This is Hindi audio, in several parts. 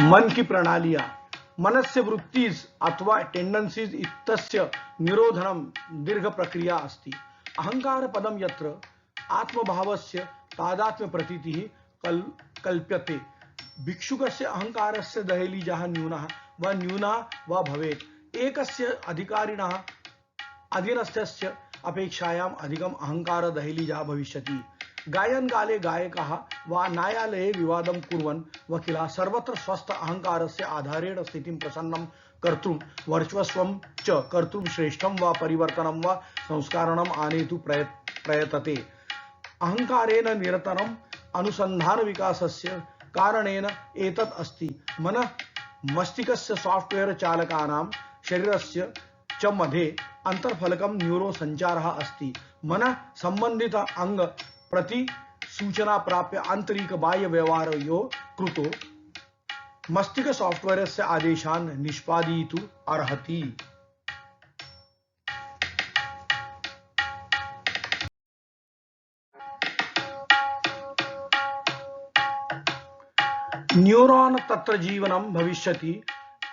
मन की प्रणालियां मनस्य वृत्तीज अथवा टेंडन्सीज इत्यस्य निरोधनम दीर्घ प्रक्रिया अस्ति। अहंकार पदम यत्र आत्मभावस्य तादात्म्य प्रतीतिः कल्प्यते। भिक्षुकस्य अहंकारस्य दहलीजः न्यूनः व भवेत्। एकस्य अधिकारिणः अधीनस्थस्य अपेक्षायाम् अधिकम् अहंकार दहलीजः भविष्यति। गायन काले गायकः वा न्यायालये विवादं कुर्वन् वकीलः सर्वत्र स्वस्थ अहंकारस्य आधारेण स्थितिं प्रसन्नं कर्तुं वर्चस्वं च कर्तुं श्रेष्ठं वा परिवर्तनं वा संस्कारणम् आनेतुं प्रयतते। अहंकारेण निरतरम् अनुसंधान विकासस्य कारणेन एतत् अस्ति। मनः मस्तिष्कस्य सॉफ्टवेयर चालकानां शरीरस्य च मध्ये अंतर्फलकं न्यूरो संचारः अस्ति। मनः संबंधित अंग प्रति सूचना प्राप्य आंतरिक बाह्य व्यवहारयोः कृतो मस्तिष्क सॉफ्टवेयरस्य आदेशान् निष्पादयितुम् अर्हति। न्यूरॉन तत्र जीवनं भविष्यति।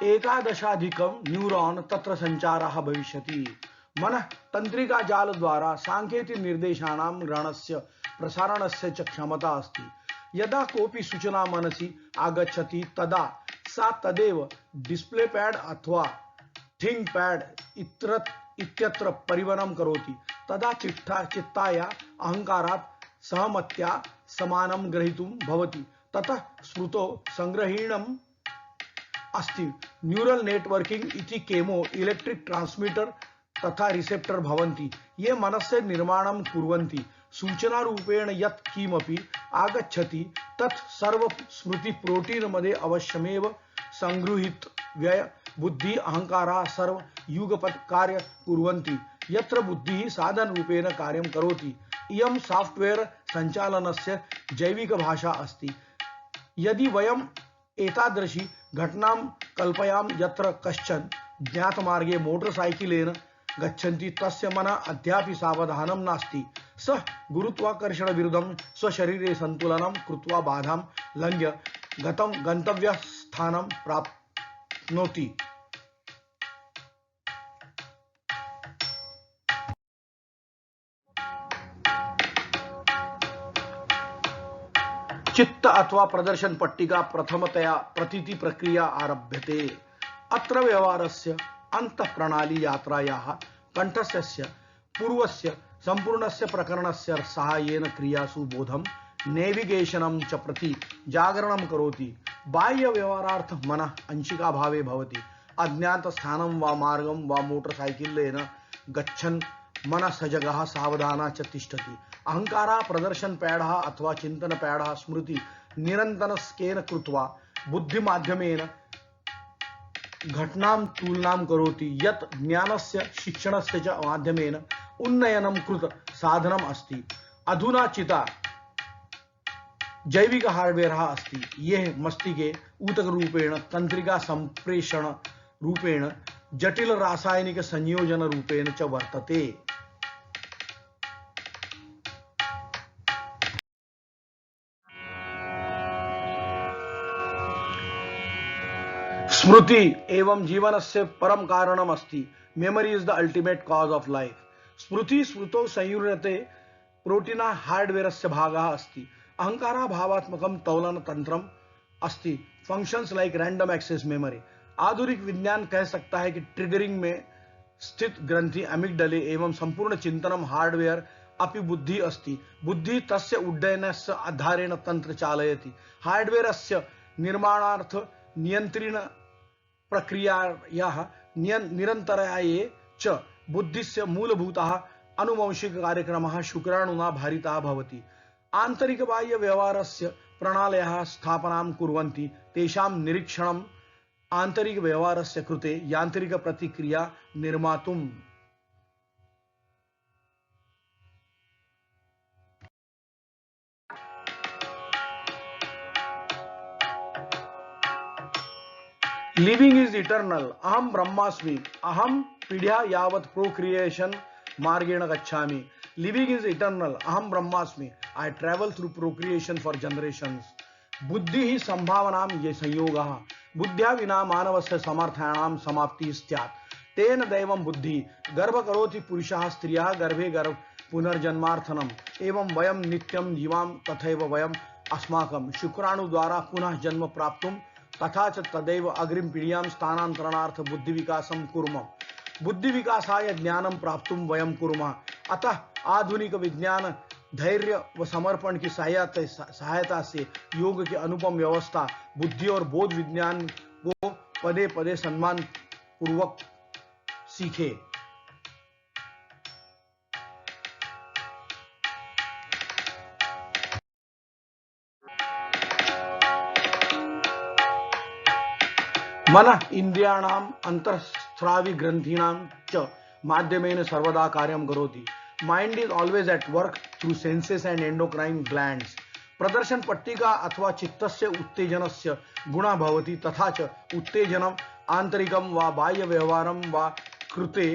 एकादशाधिकं न्यूरॉन तत्र संचारः भविष्यति। मनः तंत्रिका जाल द्वारा सांकेतिक निर्देशानां ग्रहणस्य प्रसारणस्य च क्षमता अस्ति। यदा कोऽपि सूचना मनसि आगच्छति तदा सा तदेव डिस्प्ले पैड अथवा थिंक पैड इत्यत्र परिवहनं करोति। तदा चित्ताय अहंकारात् सहमत्या समानं ग्रहीतुं भवति। ततः स्मृतो संग्रहीणम् अस्ति। न्यूरल नेटवर्किंग इति केमो इलेक्ट्रिक ट्रांसमीटर तथा रिसेप्टर भवन्ति। ये मनस्य निर्माणं कुर्वन्ति। सूचना रूपेण यत् किमपि आगच्छति तत् सर्व स्मृति प्रोटीन मध्ये अवश्यमेव संगृहीत व्यय बुद्धि अहंकारा सर्व युगपत् कार्य कुर्वन्ति। यत्र बुद्धिः साधन रूपेण कार्यं करोति। इयं सॉफ्टवेयर संचालनस्य जैविक भाषा अस्ति। यदि वयम् एतादृशी घटनां कल्पयाम यत्र कश्चन ज्ञातमार्गे मोटरसाइकिलेन गच्छन्ति तस्य मनः अद्यापि सावधानं नास्ति। सः गुरुत्वाकर्षण विरुद्धं स्वशरीरे सन्तुलनं कृत्वा बाधां लङ्घ्य गन्तव्यस्थानं प्राप्नोति। चित्त अथवा प्रदर्शन पट्टिका प्रथमतया प्रतीति प्रक्रिया आरभ्यते। अत्र व्यवहारस्य अंतःप्रणाली यात्रायाः कंठस्थस्य पूर्वस्य संपूर्णस्य प्रकरणस्य साहाय्येन क्रियासु बोधं नेविगेशनं च प्रति जागरणं करोति। बाह्य व्यवहारार्थ मनः अंशिकाभावे भवति। अज्ञात स्थानं वा मार्गं वा मोटरसाइकिलेन गच्छन् मनः सजगः सावधाना च तिष्ठति। अहंकारा प्रदर्शन पैडः अथवा चिंतन पैडः स्मृति निरंतर स्केन कृत्वा बुद्धि माध्यमेन घटनां तुलनां करोति। यत् ज्ञानस्य शिक्षणस्य च माध्यमेन उन्नयनं कृत साधनम् अस्ति। अधुना चिता जैविक हार्डवेयर अस्ति। यह मस्तिष्के ऊतक रूपेण तंत्रिका संप्रेषण रूपेण जटिल रासायनिक संयोजन रूपेण च वर्तते। स्मृति एवं जीवनस्य परम कारणम् अस्ति। Memory is the ultimate cause of life. स्मृति स्मृतौ संयुज्यते प्रोटीन हार्डवेयरस्य भागः अस्ति। अहंकारा भावात्मकं तौलन तंत्रम अस्ति। Functions like random access memory. आधुनिक विज्ञान कह सकता है कि ट्रिगरिंग में स्थित ग्रंथि अमिगडले एवं संपूर्ण चिंतनम हार्डवेयर अपि बुद्धि अस्ति। बुद्धि तस्य उड्डयनस्य आधारेण तंत्र चालयति। हार्डवेयरस्य निर्माणार्थ नियंत्रण प्रक्रियायाः निरन्तराये च बुद्धिस्य मूलभूतः अनुवंशिक कार्यक्रमः शुक्राणुना भारितः भवति। आंतरिक बाह्य व्यवहारस्य प्रणालयः स्थापनां कुर्वन्ति। तेषां निरीक्षणम् आंतरिक व्यवहारस्य कृते यांत्रिक प्रतिक्रिया निर्मातुम्। Living is eternal. अहम ब्रह्मास्मि। अहम पीढ़्या यावत् प्रोक्रिएशन मार्गेण गच्छामि। Living is eternal. अहम ब्रह्मास्मि। I travel through procreation for generations. बुद्धि ही संभावनाम ये संयोगः बुद्ध्या विना मानवस्य समर्थानां समाप्तिः स्यात् तेन दैवं बुद्धि गर्भ करोति पुरुषः स्त्रियः गर्भे गर्भ पुनर्जन्मार्थनम एवं वयम नित्यम जीवाम तथैव वयम अस्माकं शुक्राणु द्वारा पुनः जन्म प्राप्तुम तथा च तदैव अग्रिम पीढ़ियां स्थानांतरणार्थ बुद्धि विकासम कुर्मः बुद्धि विकासाय ज्ञानम प्राप्तुम वयम कुर्मः। अतः आधुनिक विज्ञान धैर्य व समर्पण की सहायता से योग की अनुपम व्यवस्था बुद्धि और बोध विज्ञान को पदे पदे सम्मान पूर्वक सीखे। मन इंद्रियाणाम अंतःस्रावी ग्रंथीनां च माध्यमेन सर्वदा कार्यम करोति। Mind is always at work through senses and endocrine glands. प्रदर्शन पट्टिका अथवा चित्तस्य उत्तेजनस्य गुणा भवति तथा च उत्तेजनम आंतरिकम व बाह्य व्यवहारम व कृते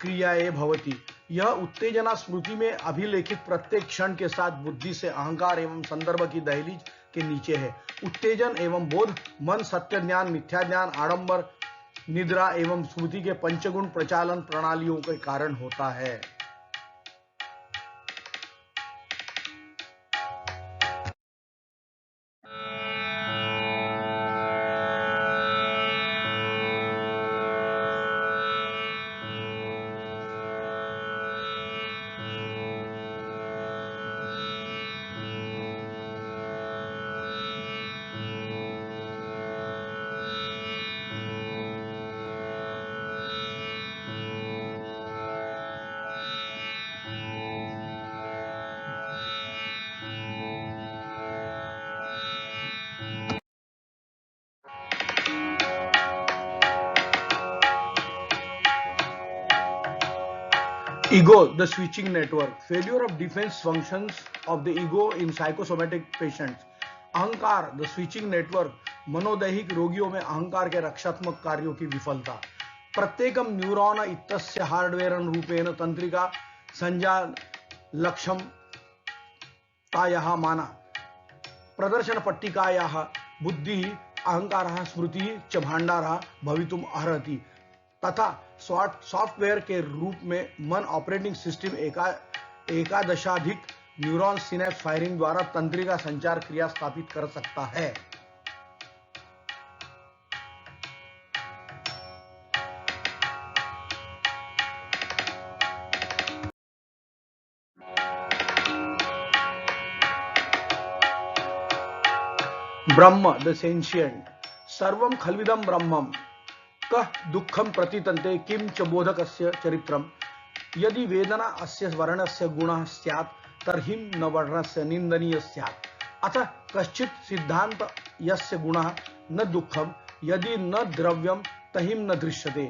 क्रियाए भवति। यह उत्तेजना स्मृति में अभिलेखित प्रत्येक क्षण के साथ बुद्धि से अहंकार एवं संदर्भ की दहलीज के नीचे है। उत्तेजन एवं बोध मन सत्य ज्ञान मिथ्या ज्ञान आडंबर निद्रा एवं स्मृति के पंचगुण प्रचालन प्रणालियों के कारण होता है। Ego, the switching network. Failure of defense functions of the ego in psychosomatic patients. अहंकार, the switching network. मनोदैहिक रोगियों में अहंकार के रक्षात्मक कार्यों की विफलता। प्रत्येकम न्यूरॉन इत्यस्य हार्डवेयर रूपेण तंत्रिका संजालक्षमतायाः माना प्रदर्शन पट्टिकायाः बुद्धि अहंकारः स्मृति च भाण्डारः भवितुम अर्हति। तथा सॉफ्टवेयर के रूप में मन ऑपरेटिंग सिस्टम एकादशाधिक न्यूरॉन सिनेप्स फायरिंग द्वारा तंत्रिका संचार क्रिया स्थापित कर सकता है। ब्रह्म, द सेंशियंट। सर्वं खल्विदं ब्रह्मम् कः दुःखं प्रतितन्ते किं च बोधकस्य चरित्रम्। यदि वेदना अस्य वर्णस्य गुणः स्यात् तर्हि न वर्णस्य निंदनीय स्यात्। अतः कश्चित् सिद्धांत यस्य गुणः न दुःखम् यदि न द्रव्यं तर्हि न दृश्यते।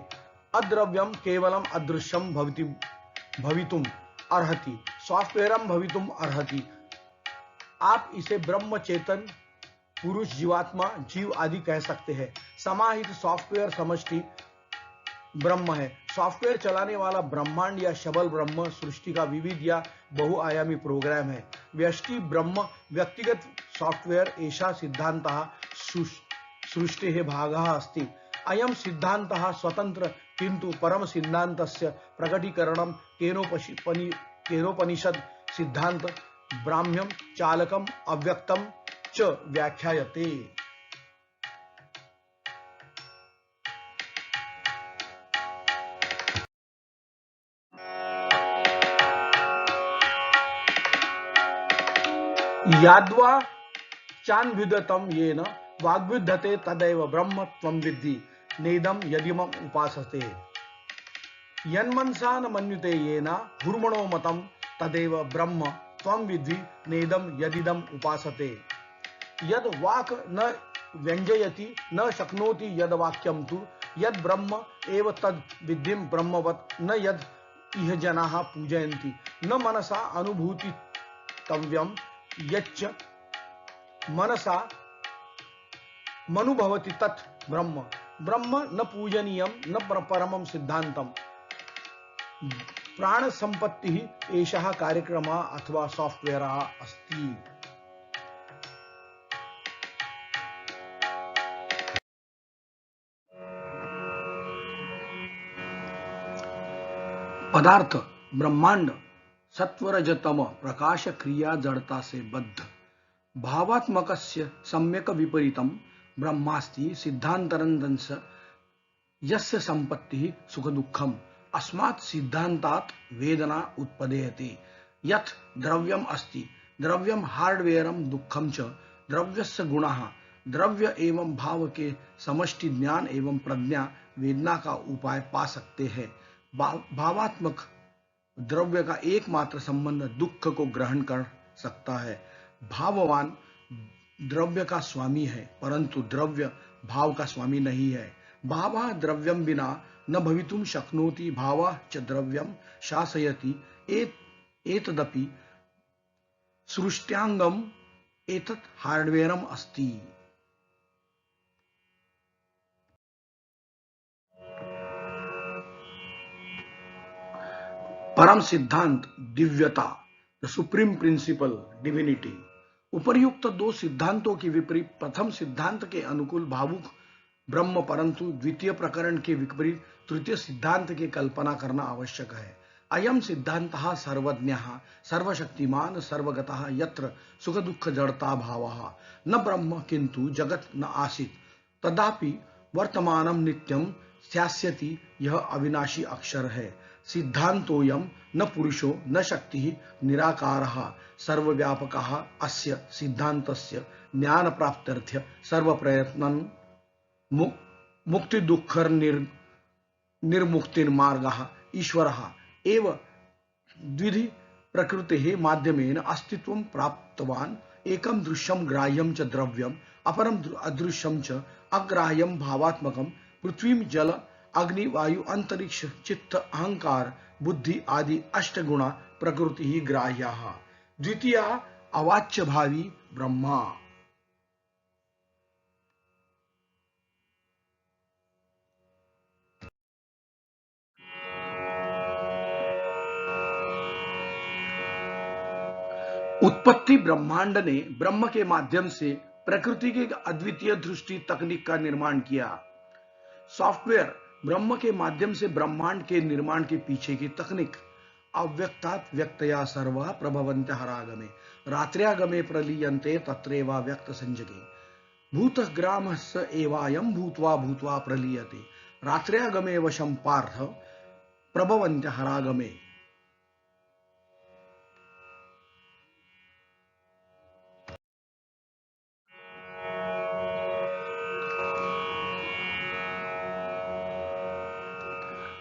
अद्रव्यं केवलम् अदृश्यं भवितुम अर्हति सॉफ्टवेयरं भवितुम अर्हति। आप इसे ब्रह्म चेतन पुरुष जीवात्मा जीव आदि कह सकते हैं। समाहित सॉफ्टवेयर समष्टि ब्रह्म है। सॉफ्टवेयर चलाने वाला ब्रह्मांड या शबल ब्रह्म सृष्टि का विविध या बहुआयामी प्रोग्राम है। व्यष्टि ब्रह्म व्यक्तिगत सॉफ्टवेयर एषा सिद्धान्तः सृष्टेः भागः अस्ति। अयं सिद्धान्तः स्वतंत्र किंतु परम सिद्धान्तस्य प्रकटीकरणं केनोपनिषद सिद्धांत ब्राह्म्यं चालकम अव्यक्तम च व्याख्यायते। याद्वा चान्विदतम येन वाग्विद्धते तदैव ब्रह्म त्वं विद्धि नेदम यदिमम उपासते। यन्मनसा न मन्युते येन हुर्मणो मतम तदैव ब्रह्म त्वं विद्धि नेदम यदिदम उपासते। यद वाक् न व्यंजयति न शक्नोति यद वाक्यं तु यद ब्रह्म एव तद विद्धिं ब्रह्मवत् न यद इह जनाः पूजयन्ति। न मनसा अनुभूतितव्यं यच्च मनसा मनुभवति तत् ब्रह्म। ब्रह्म न पूजनीयं न परमं सिद्धांतम्। प्राण संपत्ति एषः कार्यक्रमः अथवा सॉफ्टवेयर अस्ति। पदार्थ ब्रह्मांड सत्वरजतम प्रकाश क्रिया जड़ता से बद्ध भावात्मकस्य सम्यक विपरीतम ब्रह्मास्ति सिद्धांतरंदंस यस्य संपत्ति सुख दुःखम अस्मात् सिद्धांतात् वेदना उत्पद्यते यत् द्रव्यम अस्ति द्रव्यम हार्डवेयरम दुःखम च द्रव्यस्य गुणः द्रव्य एवं भाव के समष्टि ज्ञान एवं प्रज्ञा वेदना का उपाय पा सकते हैं। भावात्मक द्रव्य का एकमात्र संबंध दुख को ग्रहण कर सकता है। भाववान द्रव्य का स्वामी है परंतु द्रव्य भाव का स्वामी नहीं है। भावः द्रव्यम बिना न भवितुम शक्नोति भावः च द्रव्यम शासयति एतदपि सृष्ट्यांगम एतत् हार्डवेयरम अस्ति। परम सिद्धांत दिव्यता द सुप्रीम प्रिंसिपल डिविनिटी। उपर्युक्त दो सिद्धांतों के विपरीत प्रथम सिद्धांत के अनुकूल भावुक ब्रह्म परंतु द्वितीय प्रकरण के विपरीत तृतीय सिद्धांत की कल्पना करना आवश्यक है। अयम सिद्धांतः सर्वज्ञः सर्वशक्तिमान सर्वगतः यत्र सुख दुःख जड़ता भावः न ब्रह्म किंतु जगत न आसीत् तदापि वर्तमानम नित्यम स्यास्यति यह अविनाशी अक्षर है। सिद्धांतोयम न पुरुषो न शक्ति निराकारः सर्वव्यापकः अस्य सिद्धान्तस्य ज्ञान प्राप्त्यर्थ सर्व प्रयत्नं मुक्ति दुःख निर्मुक्तिर्मार्गः ईश्वरः एव द्विधि प्रकृतेः माध्यमेन अस्तित्वं प्राप्तवान्। एकं दृश्यं ग्राह्यं च द्रव्यम् अपरं अदृश्यं च अग्राह्यं भावात्मकं पृथ्वी जल अग्नि वायु अंतरिक्ष चित्त अहंकार बुद्धि आदि अष्टगुणा प्रकृति ग्राह्याः। द्वितीया अवाच्य भावी ब्रह्मा। उत्पत्ति ब्रह्मांड ने ब्रह्म के माध्यम से प्रकृति के अद्वितीय दृष्टि तकनीक का निर्माण किया। सॉफ्टवेयर ब्रह्म के माध्यम से ब्रह्मांड के निर्माण के पीछे की तकनीक। अव्यक्तात् व्यक्तया सर्वा प्रभवन्त्य हरागमे रात्र्यागमे प्रलीयन्ते तत्रैवा व्यक्त संजगे भूतग्रामस्य एवायं भूत्वा भूत्वा प्रलीयते रात्र्यागमे वशं पार्थ प्रभवन्त्य हरागमे।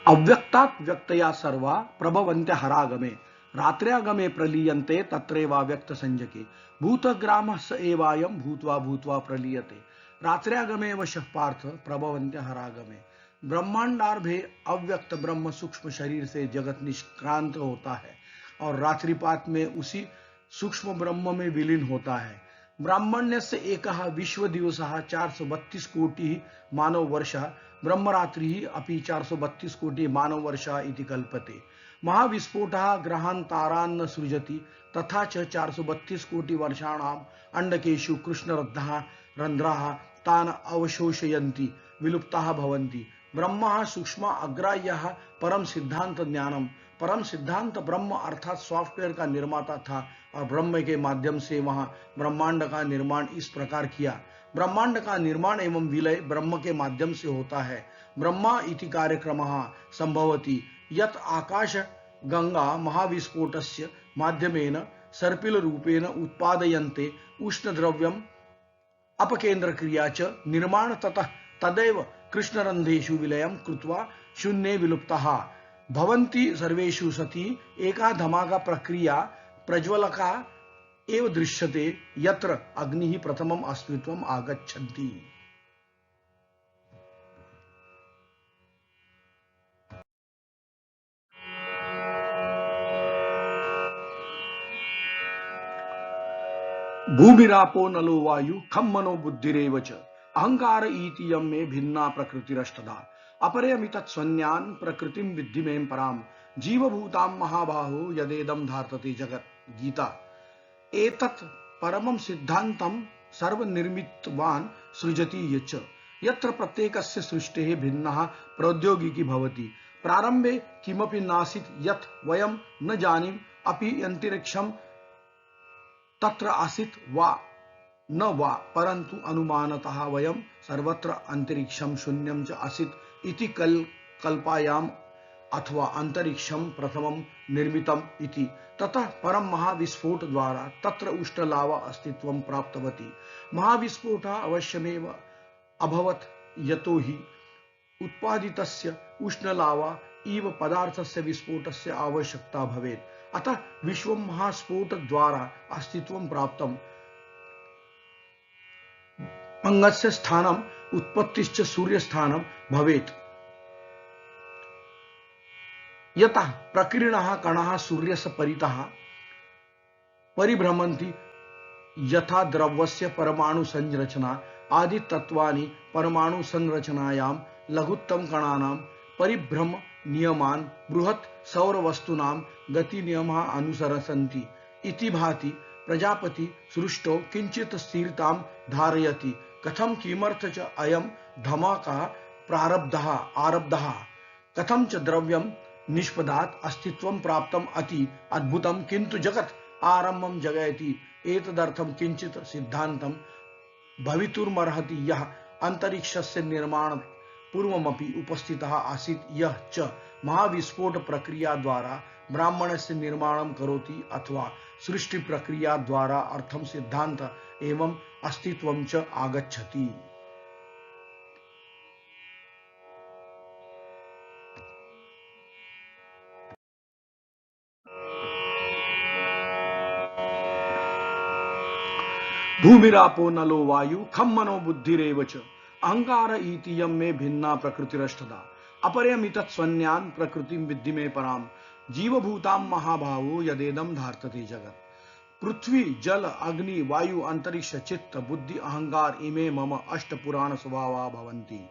अव्यक्तात् व्यक्तया सर्वा प्रभवन्त्य हरागमे रात्र्यागमे प्रलीयन्ते तत्रैवा व्यक्त संजके भूतग्रामस्य एवायं भूत्वा भूत्वा प्रलीयते रात्र्यागमे वशः पार्थ प्रभवन्त्य हरागमे। ब्रह्मांडार्भे अव्यक्त ब्रह्म सूक्ष्म शरीर से जगत निष्क्रांत होता है और रात्रिपात में उसी सूक्ष्म ब्रह्म में विलीन होता है। ब्राह्मण्यस्य एकः विश्व दिवसः 432 कोटि मानव वर्षः ब्रह्मरात्रिः अपि 432 कोटि मानव वर्षः इति कल्पते। महाविस्फोटः ग्रहान् तारान् सृजति तथा च 432 कोटि वर्षाणाम् अंडकेषु कृष्णरन्ध्राः रन्ध्राः तान् अवशोषयन्ति विलुप्ताः भवन्ति। ब्रह्म सूक्ष्म अग्राह्यः परम सिद्धांत ज्ञानम। परम सिद्धांत ब्रह्म अर्थात सॉफ्टवेयर का निर्माता था और ब्रह्म के माध्यम से वहां ब्रह्मांड का निर्माण इस प्रकार किया। ब्रह्मांड का निर्माण एवं विलय ब्रह्म के माध्यम से होता है। ब्रह्मा इति कार्यक्रमः संभवति यत् आकाश गंगा महाविस्फोटस्य माध्यमेन सर्पिल रूपेण उत्पादयन्ते उष्ण द्रव्यम अपकेंद्र क्रिया च निर्माण ततः तदैव कृष्णरन्ध्रेषु विलयं कृत्वा शून्ये विलुप्ताः भवन्ति सर्वेषु सति एका धमाका प्रक्रिया प्रज्वलका एव दृश्यते यत्र अग्निः प्रथमम् अस्तित्वम् आगच्छन्ति। भूमिरापो नलो वायु खम मनो बुद्धिरेव च अहंकार इति यम में भिन्ना प्रकृतिरष्टधा अपरेमितत् स्वन्यान् प्रकृतिं विद्धि में पराम जीवभूतां महाबाहो यदेदं धार्तते जगत। गीता। एतत् परमं सिद्धान्तं सर्वनिर्मितवान् सृजति यच्च यत्र प्रत्येकस्य सृष्टेः भिन्नः प्रौद्योगिकी भवति प्रारंभे किमपि नासीत् यत् वयं न जानीम अपि अंतरिक्षं तत्र आसीत् वा न वा, परन्तु अनुमानतः वयं सर्वत्र अंतरिक्षं शून्यं च आसीत् इति कल्पायाम अथवा अंतरिक्षं प्रथमं निर्मितम् इति। ततः परं महाविस्फोट द्वारा तत्र उष्णलावा अस्तित्वं प्राप्तवती। महाविस्फोटः अवश्यमेव अभवत् यतो हि उत्पादितस्य उष्णलावा इव पदार्थस्य विस्फोटस्य आवश्यकता भवेत्। अतः विश्वं महास्फोट द्वारा अस्तित्वं प्राप्तम्। अंगस्य स्थानम् उत्पत्तिश्च सूर्यस्थानं भवेत्। यतः प्रकीर्णाः कणाः सूर्यस्य परितः परिभ्रमन्ति यथा द्रव्यस्य परमाणु संरचना आदि तत्वानि परमाणु संरचनायां लघुत्तम कणानां परिभ्रम नियमान् बृहत् सौरवस्तूनां गति नियमाः अनुसरन्ति इति भाति। प्रजापति सृष्टौ किंचित स्थिरतां धारयति। कथं किमर्थ च अयं धमाकः आरब्धः कथं च द्रव्यं निष्पदात् अस्तित्वं प्राप्तम् अति अद्भुतं, किन्तु जगत् आरम्भं जगयति। एतदर्थं किंचित सिद्धान्तं भवितुमर्हति यः अंतरिक्षस्य निर्माण पूर्वमपि उपस्थितः आसीत्, यः च महाविस्फोट प्रक्रिया द्वारा ब्राह्मणस्य निर्माणं करोति अथवा सृष्टि प्रक्रिया द्वारा अर्थं सिद्धान्त एवं अस्तित्वं च आगच्छति। भूमिरापो नलो वायु खम मनो बुद्धिरेव च अहंकार इति यं मे भिन्ना प्रकृतिरष्टधा अपरयमितत् स्वन्यान् प्रकृतिं विद्धि मे पराम जीवभूतां महाभावो यदेदं धार्तते जगत्। पृथ्वी जल अग्नि वायु अंतरिक्ष चित्त बुद्धि अहंकार इमे मम अष्ट पुराण स्वभावा भवन्ति।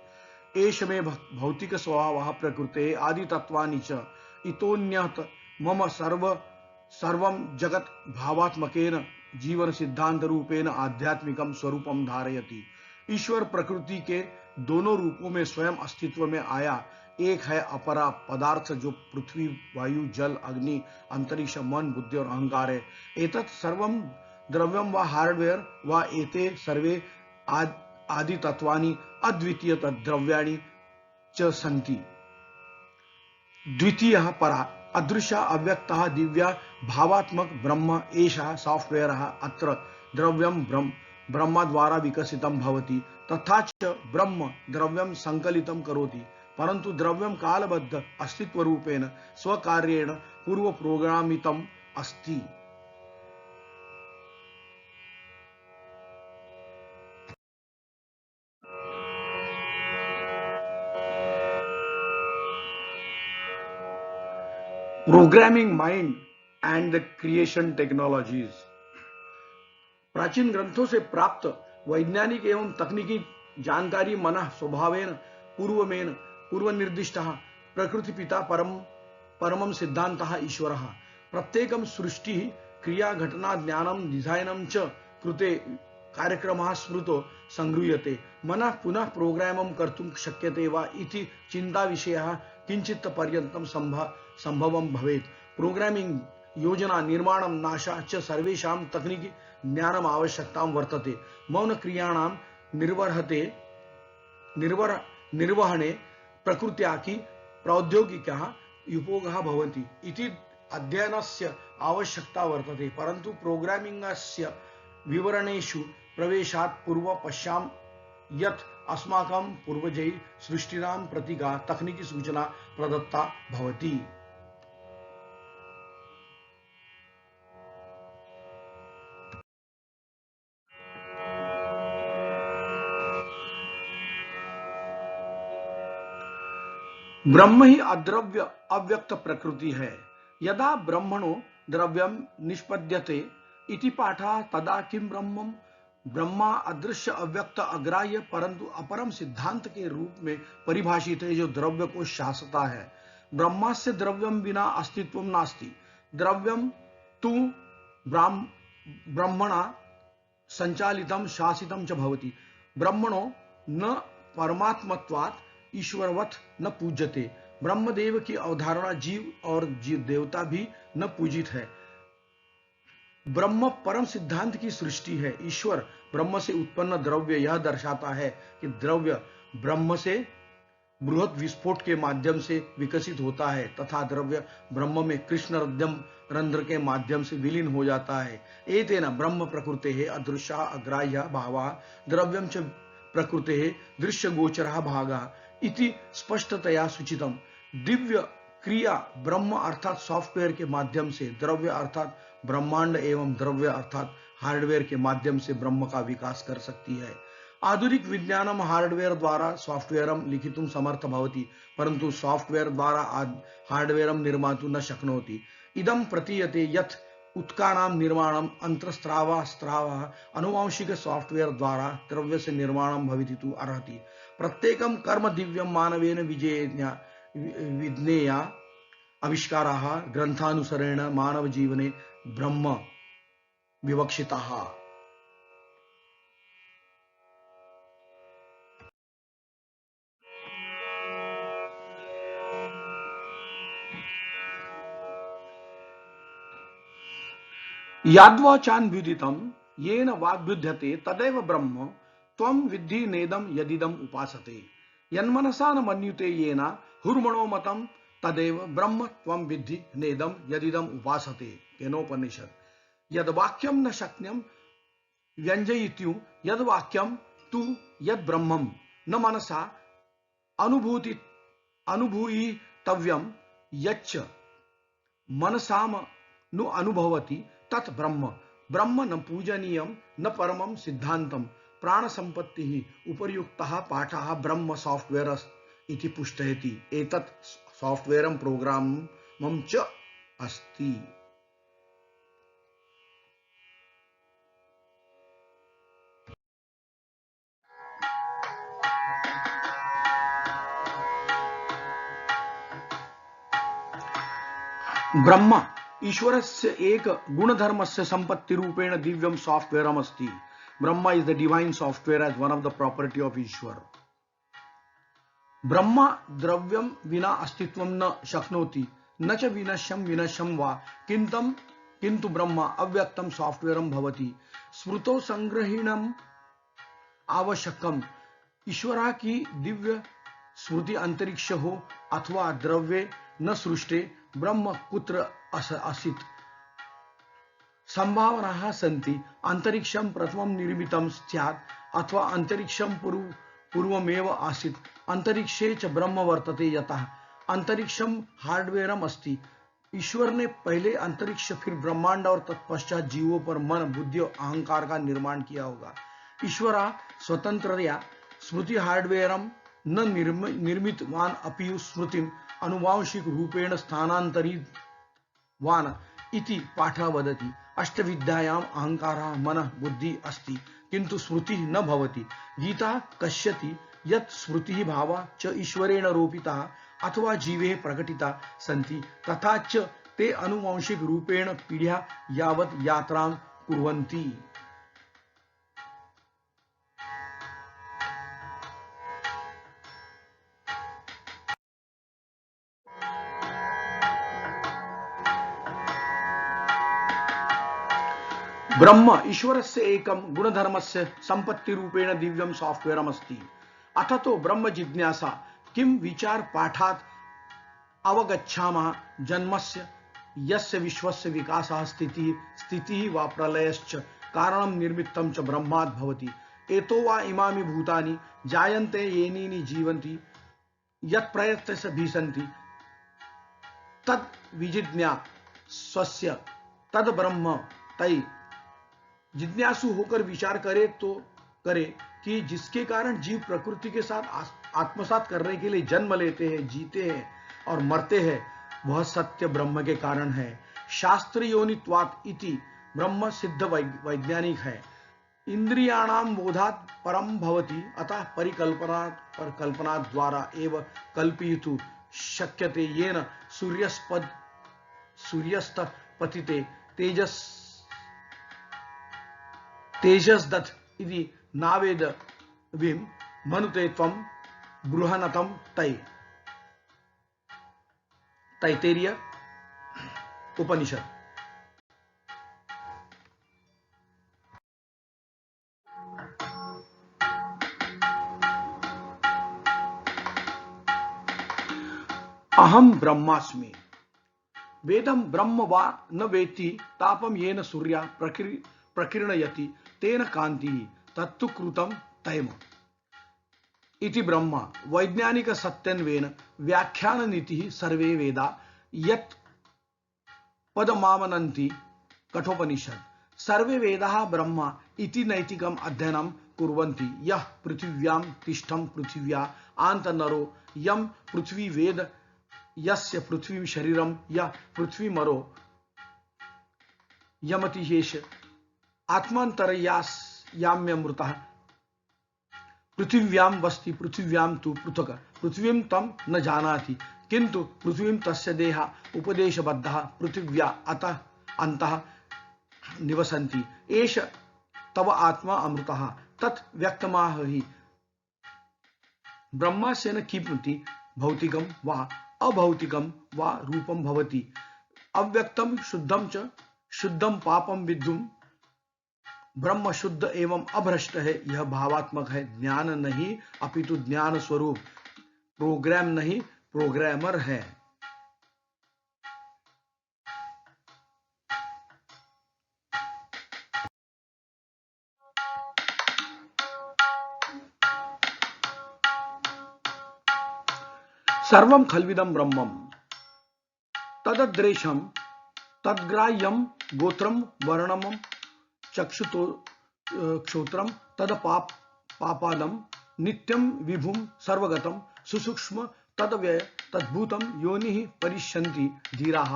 एष मे भौतिक स्वभावः प्रकृते आदि तत्वानि च इतोऽन्यत् मम सर्वं जगत् भावात्मकेन जीवन सिद्धांत रूपेण आध्यात्मिकम स्वरूपम धारयति। ईश्वर प्रकृति के दोनों रूपों में स्वयं अस्तित्व में आया। एक है अपरा पदार्थ जो पृथ्वी वायु जल अग्नि अंतरिक्ष मन बुद्धि और अहंकार है। एतत् सर्वं द्रव्यम व हार्डवेयर व एते सर्वे आदि तत्वानि अद्वितीय द्रव्याणि च सन्ति। द्वितीयः परा अदृश्य अव्यक्तः दिव्य भावात्मक ब्रह्म एषः सॉफ्टवेयर अत्र द्रव्यं ब्रह्म द्वारा विकसितं भवति। तथा च ब्रह्म द्रव्यं संकलितं करोति, परंतु द्रव्यं कालबद्ध अस्तित्व रूपेण स्वकार्येण पूर्व प्रोग्रामितम् अस्ति। Programming mind and the creation technologies. प्राचीन ग्रंथों से प्राप्त वैज्ञानिक एवं तकनीकी जानकारी मन स्वभावेन पूर्व निर्दिष्टः प्रकृति पिता परमं सिद्धान्तः ईश्वरः। प्रत्येकं सृष्टि क्रिया घटना ज्ञानं डिजाइनं च कृते कार्यक्रमः स्मृतो संगृह्यते। मनः पुनः प्रोग्रामं कर्तुं शक्यते वा इति चिंता विषयः किंचित् पर्यन्तं संभवं भवेत्। प्रोग्रामिंग योजना निर्माणं नाशः च सर्वेषां तकनीकी ज्ञानम् आवश्यकतां वर्तते। मौन क्रियाणां निर्वहणे प्रकृत्याः प्रौद्योगिकः उपयोगः भवति इति अध्ययनस्य आवश्यकता वर्तते। परन्तु प्रोग्रामिंगस्य विवरणेषु प्रवेशात् पूर्व पश्यामः यत् अस्माकं पूर्वजैः सृष्टिनां प्रतीका तकनीकी सूचना प्रदत्ता भवति। ब्रह्म ही अद्रव्य अव्यक्त प्रकृति है। यदा ब्रह्मणो द्रव्यं निष्पद्यते इति पाठः तदा किं ब्रह्मम्? ब्रह्मा अदृश्य अव्यक्त अग्राह्य परंतु अपरम सिद्धांत के रूप में परिभाषित है, जो द्रव्य को शासता है। ब्रह्मास्य द्रव्यम बिना अस्तित्वं नास्ति। द्रव्यम तु ब्रह्मणा संचालितं शासितं च भवति। ब्रह्मणो न परमात्मत्वात् ईश्वरवत् न पूज्यते। ब्रह्मदेव की अवधारणा जीव और जीव देवता भी न पूजित है। ब्रह्म परम सिद्धांत की सृष्टि है। ईश्वर ब्रह्म से उत्पन्न द्रव्य यह दर्शाता है कि द्रव्य ब्रह्म से बृहत विस्फोट के माध्यम से विकसित होता है तथा द्रव्य ब्रह्म में कृष्ण रंध्र के माध्यम से विलीन हो जाता है। एतेन ब्रह्म प्रकृतेः अदृश्य अग्राह्य भावः द्रव्यं च प्रकृतेः दृश्य गोचरः भागः इति स्पष्टतया सूचितम। दिव्य क्रिया ब्रह्म अर्थात सॉफ्टवेयर के माध्यम से द्रव्य अर्थात ब्रह्मांड एवं द्रव्य अर्थात हार्डवेयर के माध्यम से ब्रह्म का विकास कर सकती है। आधुनिक विज्ञानम हार्डवेयर द्वारा सॉफ्टवेयरम लिखितुम समर्थ भवति, परंतु सॉफ्टवेयर द्वारा हार्डवेयरम निर्मातुं न शक्नोति। इदं प्रतीयते यत् उत्कानां निर्माणम अंतस्त्रावा अनुवांशिक सॉफ्टवेयर द्वारा द्रव्य से निर्माणम भवितुम् अर्हति। प्रत्येकं कर्म दिव्यं मानवेन विज्ञेया आविष्काराः ग्रंथानुसारेण मानव जीवने ब्रह्म विवक्षिताः। याद्वाचान्विदितं येन वाग्युध्यते तदेव ब्रह्म त्वं विद्धि नेदं यदिदम् उपासते। यन्मनसा न मन्युते येन हुर्मनोमतं तदेव ब्रह्म त्वं विद्धि नेदं यदिदम् उपासते। केनोपनिषद। यद्वाक्यं न शक्यं व्यंजयितुं यद्वाक्यं तु यद्ब्रह्मं न मनसा अनुभूयितव्यं यच्च मनसाम नु अनुभवति तत् ब्रह्म। ब्रह्म न पूजनीयं न परमं सिद्धांतं प्राण संपत्ति उपर्युक्तः पाठः ब्रह्म सॉफ्टवेयर इति पुष्टयति। एतत् सॉफ्टवेयरं प्रोग्रामं च अस्ति। ब्रह्म ईश्वरस्य एक गुणधर्मस्य संपत्ति रूपेण दिव्यं सॉफ्टवेयरम् अस्ति। Brahma is the divine software as one of the property of Ishwar. Brahma द्रव्यं विना अस्तित्वं न शक्नोति न च विनश्यं वा किंतु ब्रह्म अव्यक्तं सॉफ्टवेयरं भवति। स्मृतो संग्रहीणम् आवश्यकम। ईश्वरा की दिव्य स्मृति अंतरिक्ष हो अथवा द्रव्ये न सृष्टे ब्रह्म कुत्र आसीत्। संभावनाः सन्ति। अंतरिक्षं प्रथमं निर्मितं स्यात् अथवा अंतरिक्षं पूर्वमेव आसीत्। अंतरिक्षे च ब्रह्म वर्तते यतः अंतरिक्षं हार्डवेयरम अस्ति। ईश्वर ने पहले अंतरिक्ष फिर ब्रह्मांड और तत्पश्चात जीवों पर मन बुद्धि और अहंकार का निर्माण किया होगा। ईश्वरा स्वतंत्रतया स्मृति हार्डवेयरम न निर्मितवान अपि स्मृतिम अनुवांशिक रूपेण स्थानांतरितवान इति पाठः वदति। अष्टविद्यायाम् अहंकारः मनः बुद्धि अस्ति किंतु स्मृति न भवति। गीता कश्यति यत् स्मृतिः भावः च ईश्वरेण रोपिताः अथवा जीवे प्रकटिता सन्ति तथा च ते अनुवांशिक रूपेण पीढ़्या यावत् यात्रां कुर्वन्ति। ब्रह्म ईश्वरस्य एकं गुणधर्मस्य संपत्ति रूपेण दिव्यं सॉफ्टवेयरम् अस्ति। अथ तो ब्रह्म जिज्ञासा किं विचार पाठात् अवगच्छामः जन्मस्य यस्य विश्वस्य विकासः स्थितिः वा प्रलयश्च कारणं निर्मित्तं च ब्रह्मात् भवति। एतो वा इमानि भूतानि जायन्ते येनीनि जीवन्ति यत् प्रयत्नस्य भीसन्ति तद् विजिज्ञा स्वस्य तद ब्रह्म। तै जिज्ञासु होकर विचार करे तो करे कि जिसके कारण जीव प्रकृति के साथ आत्मसात करने के लिए जन्म लेते हैं, जीते हैं और मरते हैं, वह सत्य ब्रह्म के कारण है। शास्त्र योनित्वात् इति ब्रह्म सिद्ध वैज्ञानिक है। इंद्रियाणाम बोधात् परम भवति अतः परिकल्पना द्वारा एव कल्पयितुं शक्यते येन सूर्यस्त पतिते तेजस्दत् इति नावेद विम मनुते त्वं बृहनतं तै। तैत्तिरीय उपनिषद। अहम ब्रह्मास्मि। वेदम ब्रह्म वा न वेत्ति तापम येन सूर्या प्रकीर्णयति तेन कांति तत्तु कृतं तैम इति ब्रह्म वैज्ञानिक सत्यन्वेन व्याख्यान नीति सर्वे वेदा यत् पदमामनन्ति कठोपनिषद। सर्वे वेदाः ब्रह्म इति नैतिकम् अध्ययनं कुर्वन्ति। यः पृथिव्यां तिष्ठं पृथिव्या आन्तनरो यं पृथ्वी वेद यस्य पृथ्वी शरीरम या पृथ्वी मरो यमति हेश आत्मांतरयाम्यमृतः पृथिव्यां वस्ति पृथिव्यां तु पृथक् पृथ्वीं तम न जानाति किंतु पृथ्वीं तस्य देहा उपदेशबद्धः पृथिव्या अतः अन्तः निवसन्ति। एष तव आत्मा अमृतः तत् व्यक्तमाह हि ब्रह्मास्येन किमपि भौतिकं वा अभौतिकं वा रूपं भवति। अव्यक्तम शुद्धम च शुद्धम पापम विद्धुम ब्रह्म शुद्ध एवं अभ्रष्ट है। यह भावात्मक है, ज्ञान नहीं अपितु ज्ञान स्वरूप, प्रोग्राम नहीं प्रोग्रामर है। सर्वं खल्विदं ब्रह्मम् तदद्रेशं तद्ग्राह्यं गोत्रं वर्णम चक्षुतो क्षोत्रम तद पापादम नित्यं विभुम सर्वगतम सुसूक्ष्म तदव्यय तद्भूतम योनिः परिष्यन्ति धीराः।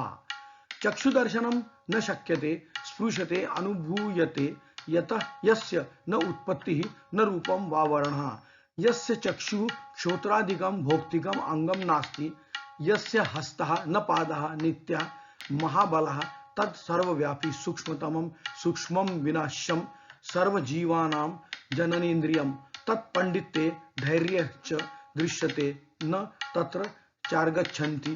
चक्षुदर्शनं न शक्यते स्पृश्यते अनुभूयते यतः यस्य न उत्पत्तिः न रूपं वा वर्णः। यस्य चक्षु क्षोत्रादिकं भौतिकम् अंगम नास्ति यस्य हस्तः न पादः नित्यः महाबलः तत् सर्वव्यापी सूक्ष्मतमं सूक्ष्मं विनाश्यं सर्वजीवानां जननेन्द्रियं तत्पंडिते धैर्य च दृश्यते न तत्र चार्गच्छन्ति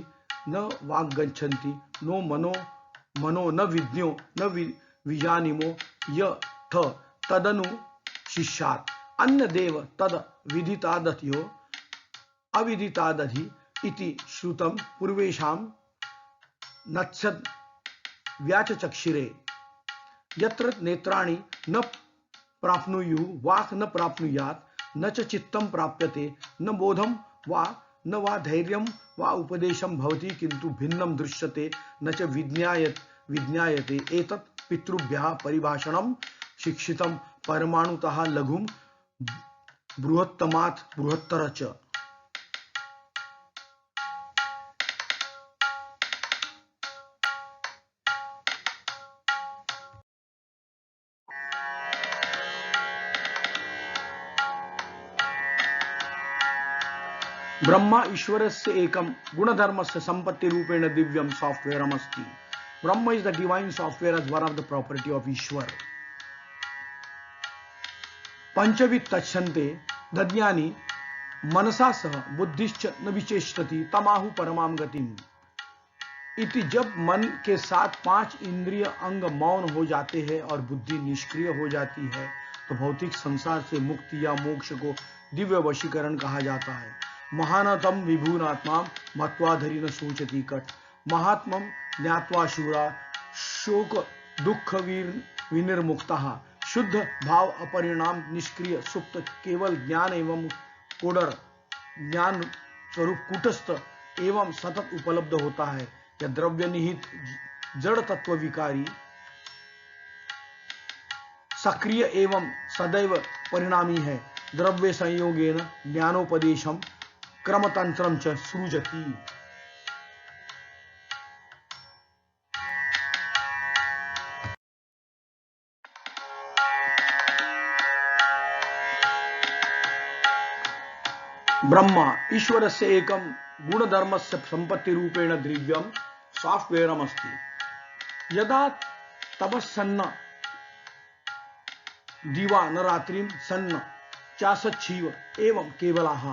न वाग्गच्छन्ति नो मनो न विज्ञो न विजानीमो यथ तदनु शिष्यात् अन्य देव तद विदितादत्यो अविदितादधि इति श्रुतं पूर्वेषां नत्सद व्याचचक्षिरे यत्र नेत्राणि न प्राप्नुयुः वाक् न प्राप्नुयात् न च चित्तं प्राप्यते न बोधं वा न वा धैर्यं वा उपदेशं भवति किन्तु भिन्नं दृश्यते न च विज्ञायते। एतत् पितृभ्यः परिभाषणं शिक्षितं परमाणुतः लघुं बृहत्तमात् बृहत्तर च। ब्रह्मा ईश्वरस्य एकम गुणधर्मस्य संपत्ति रूपेण दिव्यम सॉफ्टवेयर अस्ति। ब्रह्म is the divine software as one of the property of ईश्वर। पंचविद तच्छन्ते दज्ञानी मनसा सह बुद्धिश्च न विचेष्टति तमाहु परमाम गतिम। इति जब मन के साथ पांच इंद्रिय अंग मौन हो जाते हैं और बुद्धि निष्क्रिय हो जाती है तो भौतिक संसार से मुक्ति या मोक्ष को दिव्य वशीकरण कहा जाता है। महानतम विभूनात्मा मत्वाधरी न सूचती कट महात्मम ज्ञात्वा शूरा शोक दुख विनिर्मुक्तः शुद्ध भाव अपरिणाम निष्क्रिय सुप्त केवल ज्ञान एवं कोडर ज्ञान स्वरूप कूटस्थ एवं सतत उपलब्ध होता है। यह द्रव्य निहित जड़ तत्व विकारी सक्रिय एवं सदैव परिणामी है। द्रव्य संयोगेन ज्ञानोपदेशम क्रमतंत्रम च सृजति। ब्रह्मा ईश्वरस्य एकम गुणधर्मस्य संपत्ति रूपेण दिव्यम सॉफ्टवेयरम अस्ति। यदा तपस्सन्न दिवा न रात्रिम सन्न चासच्छीव एवं केवलाः।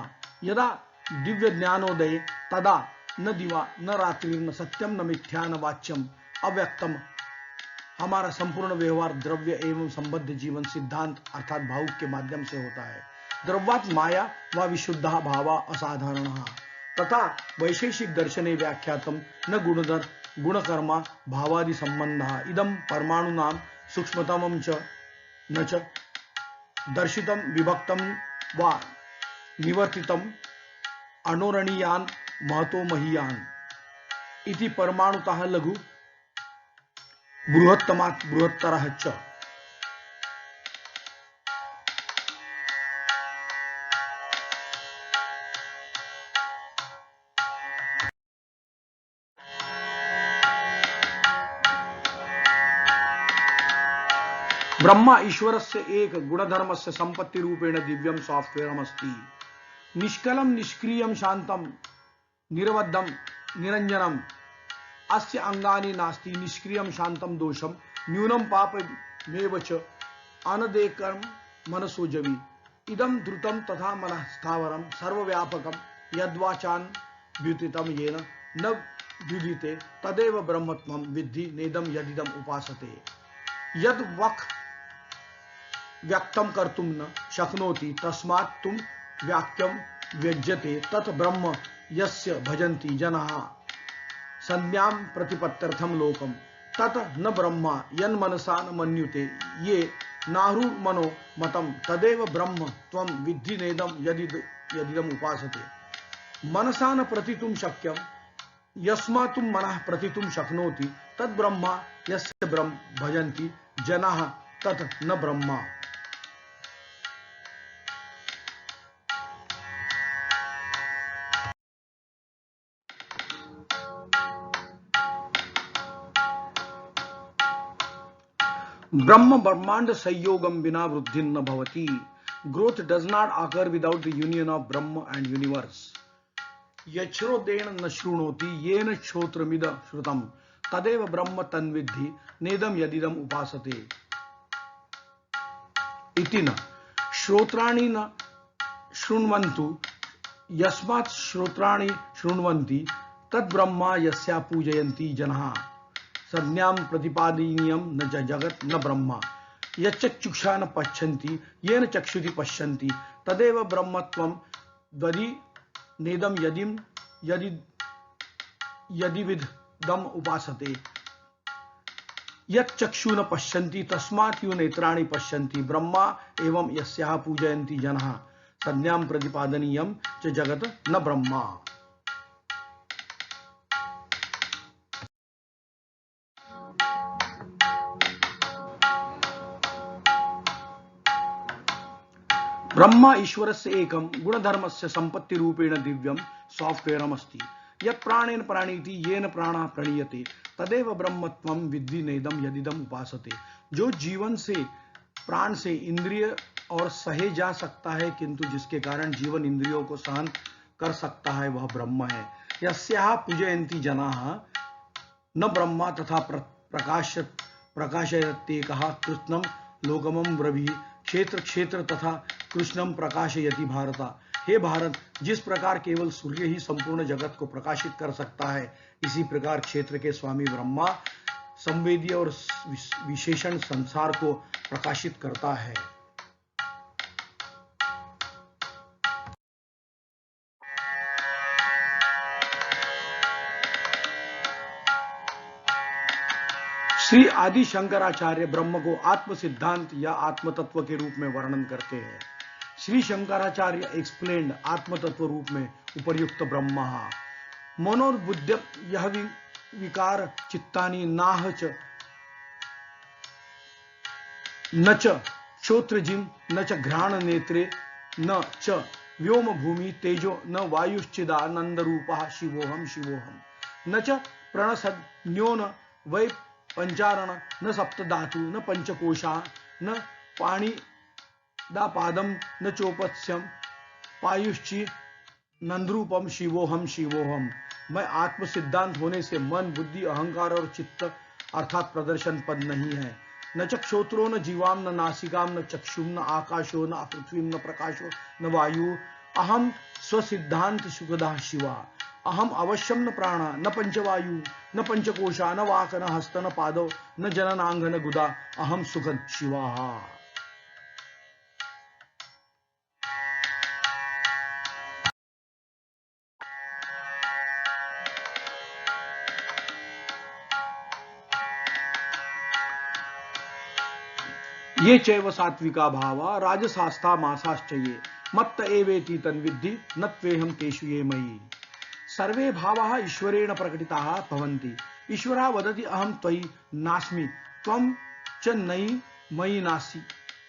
यदा दिव्य ज्ञानोदय तदा न दिवा न रात्रि न सत्यम न मिथ्या न वाच्यम अव्यक्तम। हमारा संपूर्ण व्यवहार द्रव्य एवं संबद्ध जीवन सिद्धांत अर्थात भावुक के माध्यम से होता है। द्रव्यात् माया व विशुद्ध भावा असाधारण तथा वैशेषिक दर्शने व्याख्यातम न गुणधर गुणकर्मा भावादि संबंध इदम परमाणुनां सूक्ष्मतमं च न च दर्शितम विभक्तम व निवर्तितम अणोरणीयान महतो महीयान इति परमाणुतः लघु बृहत्तमात् बृहत्तरः च। ब्रह्मा ईश्वरस्य एक गुणधर्मस्य संपत्ति रूपेण दिव्यम सॉफ्टवेयर अस्ति। निष्कलम निष्क्रियम शांतम निरवद्धम निरंजनम अस्य अंगानि नास्ति निष्क्रियम शांतम दोषम न्यूनम पापमेव च अनदेकरम मनसो जवी इदम द्रुतम तथा मनः स्थावरम सर्वव्यापकम यद्वाचान व्युतितम येन न व्युदिते तदेव ब्रह्मत्वं विद्धि नेदम यदिदम उपासते। यद वक् व्यक्तम कर्तुम न शक्नोति तस्मात् तुम वाक्यम व्यज्यते तत् ब्रह्म यस्य भजन्ति जनाः संज्ञां प्रतिपत्यर्थम लोकम तत् न ब्रह्मा यन्मनसा न मन्युते ये नाहुर्मनो मतम तदेव ब्रह्म त्वं विद्धि नेदम यदिदम उपासते। मनसा न प्रतितुं शक्यम यस्मात् तुम मनः प्रतितुं शक्नोति तत् ब्रह्मा यस्य ब्रह्म भजन्ति जनाः तत् न ब्रह्मा। ब्रह्म ब्रह्मांड संयोगम बिना वृद्धि न भवति। Growth does not occur without the union of Brahma and universe. यच्छ्रोतेन न शृणोति येन श्रोत्रमिद श्रुतम तदेव ब्रह्म तन्विद्धि नेदम यदिदम उपासते। इति न श्रोत्राणि न शृण्वन्तु यस्मात् श्रोत्राणि शृण्वन्ति तद्ब्रह्मा यस्या पूजयन्ति जनाः संज्ञां प्रतिपादनीयं न जगत न ब्रह्मा। यच्चक्षुषा न पश्यन्ति येन चक्षुषि पश्यन्ति तदेव ब्रह्मत्वं वदि नेदम यदिविदम उपासते। यच्चक्षु न पश्यन्ति तस्मात् यो नेत्राणि पश्यन्ति ब्रह्मा एवं यस्याः पूजयन्ति जनाः संज्ञां प्रतिपादनीयं च जगत न ब्रह्मा। ब्रह्मा ईश्वरस्य एकं गुणधर्मस्य संपत्ति रूपेण दिव्यम सॉफ्टवेयरम अस्ति। यत् प्राणेन प्राणीति येन प्राणः प्रणीयते तदेव ब्रह्मत्वं विद्धि नेदम यदिदम उपासते। जो जीवन से प्राण से इंद्रिय और सहे जा सकता है किंतु जिसके कारण जीवन इंद्रियों को सहन कर सकता है वह ब्रह्म है। यस्याः पूजयन्ति जनाः न ब्रह्मा तथा प्रकाशयत्येकः कृष्णं लोकमं ब्रवीहि क्षेत्र क्षेत्र तथा कृष्णम प्रकाशयति भारत। हे भारत, जिस प्रकार केवल सूर्य ही संपूर्ण जगत को प्रकाशित कर सकता है इसी प्रकार क्षेत्र के स्वामी ब्रह्मा संवेदीय और विशेषण संसार को प्रकाशित करता है। श्री आदि शंकराचार्य ब्रह्म को आत्म सिद्धांत या आत्म तत्व के रूप में वर्णन करते हैं। श्री शंकराचार्य एक्सप्लेन्ड आत्म तत्व रूप में उपर्युक्त ब्रह्म मनोर्बुद्ध यह विकार चित्तानि नाह च न च श्रोत्रजिम न च घ्राण नेत्रे न च व्योम भूमि तेजो न वायुश्चिदानंद रूपः शिवोहम शिवोहम न च प्रणसज्ञो न वै पंचारण न सप्तधातु न पंचकोशा न पाणिदापादम न चोपत्स्यम पायुश्ची नंदरूपम शिवोहम शिवोहम। मैं आत्म सिद्धांत होने से मन बुद्धि अहंकार और चित्त अर्थात प्रदर्शन पद नहीं है। न चक्षोत्रो न जीवाम न नासिकाम न चक्षुम न आकाशो न पृथ्वी न प्रकाशो न वायु अहम स्वसिद्धांत सुखदा शिवा। अहम अवश्यम न प्राण न पंचवायु न पंचकोशा न वाक न हस्त न पादव न जननांग न गुदा अहम सुखद शिवा। ये चैव सात्विका भावा राजसास्था मासाश्चये मत्त एवेति तन्विद्धि न त्वेहं तेषु ये मयि। सर्वे भावाः ईश्वरेण प्रकटिताः भवन्ति। ईश्वरः वदति अहं त्वयि नास्मि त्वं च नयि मयि नासि।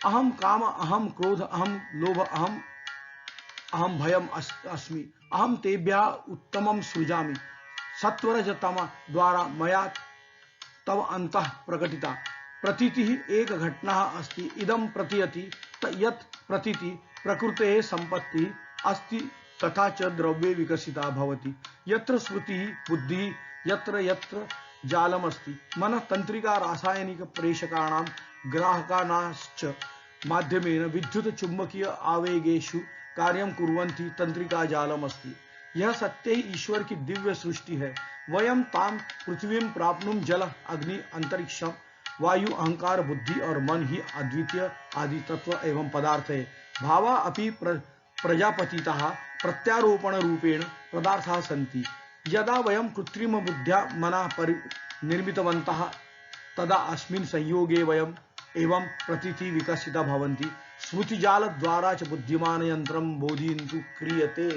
अहं काम अहं क्रोध अहं लोभ अहं भयम अस्मि। अहं तेभ्यः उत्तमं सृजामि। सत्वरजतम द्वारा मया तव अंतः प्रकटिता। प्रतीति एक घटना अस्ति इदं प्रतीयति यत् प्रतीति प्रकृतेः संपत्ति अस्ति तथा च द्रव्ये विकसिता भवति। यत्र स्मृतिः बुद्धिः यत्र यत्र जालमस्ति मनः तंत्रिका रासायनिक प्रेषकाणां ग्राहकानाश्च माध्यमेन विद्युत चुंबकीय आवेगेषु कार्यं कुर्वन्ति तंत्रिका जालमस्ति। यह सत्य ही ईश्वर की दिव्य सृष्टि है। वयम ताम पृथ्वीं प्राप्नुम जल अग्नि अंतरिक्षम वायु अहंकार बुद्धि और मन ही अद्वितीय आदि तत्व एवं पदार्थ है। भावा अपि प्रजापतितः प्रत्यारोपण रूपेण पदार्थाः सन्ति। यदा वयं कृत्रिम बुद्ध्या मनः निर्मितवन्तः तदा अस्मिन् संयोगे वयं एवं प्रतीति विकसिता भवन्ति। स्मृतिजाल द्वारा च बुद्धिमान यंत्रं बोधयन्तु क्रियते।